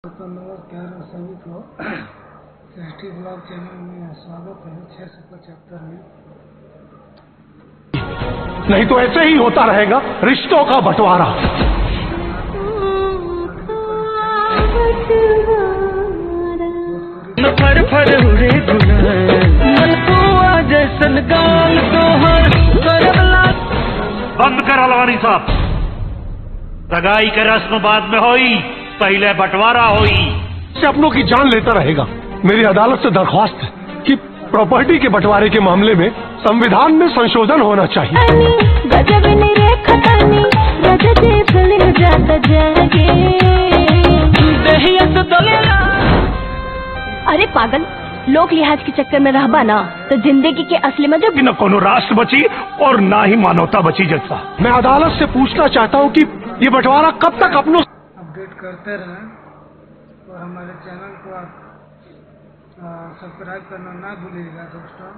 तो नमस्कार सभी को सृष्टि ब्लॉग चैनल में स्वागत है। 675 में नहीं तो ऐसे ही होता रहेगा रिश्तों का बंटवारा। फर फर उड़े जैसन गाल बंद कर अलवानी साहब। सगाई के रस्म बाद में होई, पहले बंटवारा होई। से अपनों की जान लेता रहेगा। मेरी अदालत से दरख्वास्त है कि प्रॉपर्टी के बंटवारे के मामले में संविधान में संशोधन होना चाहिए। अरे पागल, लोक लिहाज के चक्कर में रहबा ना तो जिंदगी के असली में जो न कोनो राष्ट्र बची और ना ही मानवता बची। जैसा मैं अदालत से पूछना चाहता हूँ कि ये बंटवारा कब तक अपनों अपडेट करते रहें और हमारे चैनल को आप सब्सक्राइब करना ना भूलिएगा दोस्तों।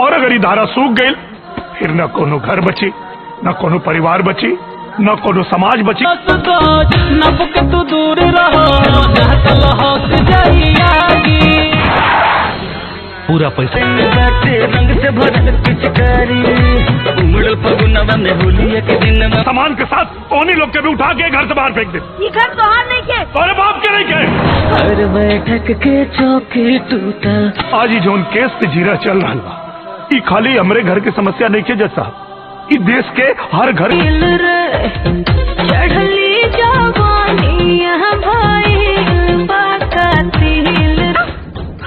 और अगर ये धारा सूख गई फिर न कोनो घर बची, न कोनो परिवार बची, न कोनो समाज बची। तू दूर रहो पूरा पैसा रंग से भरल पिचकारी उमड़ल फगुनवा में होली के दिन में सामान के साथ उन्हीं लोग के भी उठा के घर से बाहर फेंक दे। ये घर तोहार नहीं के अरे बाप के नहीं के। हर बैठक के चौकी टूटा। आज ही जोन केस पे जीरा चल रहा बा, ये खाली हमरे घर की समस्या नहीं के जैसा ये देश के हर घर चढ़ली जवानी यहाँ भाई बाका तिल।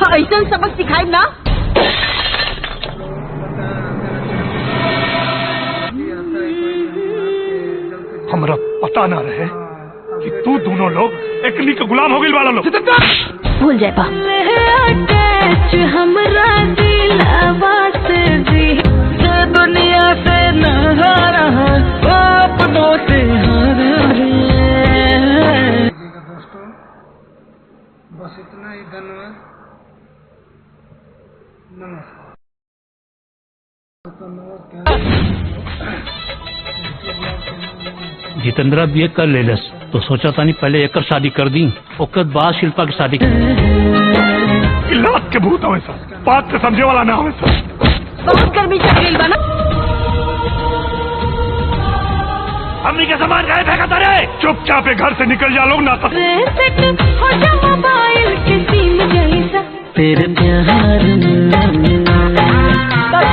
ऐसा सबक सिखाई ना। हमरा पता ना रहे कि तू दोनों लोग एकनी के गुलाम हो गए वाला लोग। भूल जाए बा हमरा दिलवा से दुनिया से न हारा अपनों से दोस्तों बस इतना ही। धन्यवाद, नमस्कार। तो जितेंद्रा भी कर लेलस तो सोचा था नहीं पहले एक शादी कर दी, ओकर बाद शिल्पा की शादी। लात के भूत हो ऐसा, बात के समझे वाला ना हो ऐसा। बहुत गर्मी चल रही बा ना। हमनी के सामान गायब है कहता रे। चुपचाप घर से निकल जा लोग ना तो मोबाइल के सिम जैसा तेरे प्यार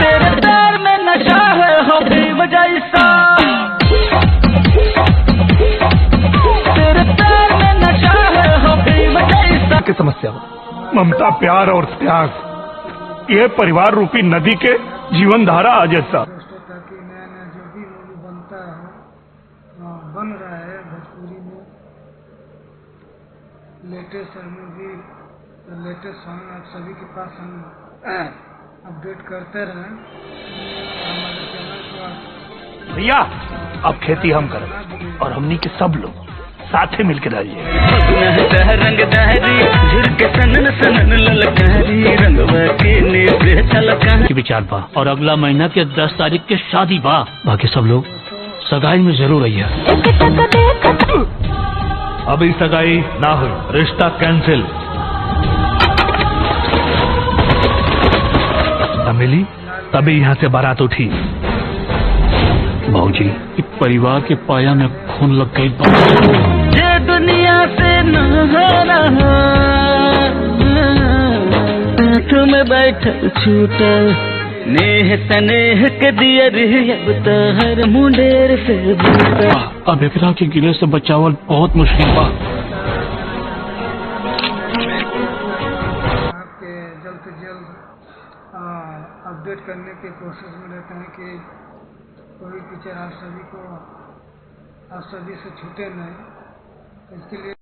तेरे प्यार में नशा है हो प्रेम जैसा। तेरे प्यार में नशा है हो प्रेम जैसा। की समस्या हो ममता, प्यार और त्याग, ये परिवार रूपी नदी के जीवन धारा जैसा। दोस्तों ताकि नया नया जो भी मूवी बनता है बन रहा है भोजपुरी में, लेटेस्ट मूवी, लेटेस्ट सॉन्ग आप सभी के पास हम अपडेट करते रहें। हमारे चैनल को आप भैया अब खेती हम करें और हमनी के सब लोग साथ मिलकर रहिए। रंग दहरी झुरके सनन सनन ललकारी रंगवा के ने छलका की विचार बा और अगला महीना के 10 तारीख के शादी बा। बाकी सब लोग सगाई में जरूर रहिए। अभी सगाई ना हुई, रिश्ता कैंसिल। मिली तभी यहाँ से बारात उठी। भाऊजी इस परिवार के पाया में खून लग गई। ये दुनिया से न रहा में बैठल छूटल नेह तनेह के दिया अब तो हर मुंडेर से अब एकरा के गिले से बचावल बहुत मुश्किल बा। आपके जल्द से जल्द अपडेट करने की कोशिश में रहते हैं कि कोई पिक्चर आप सभी से छूटे नहीं। इसके लिए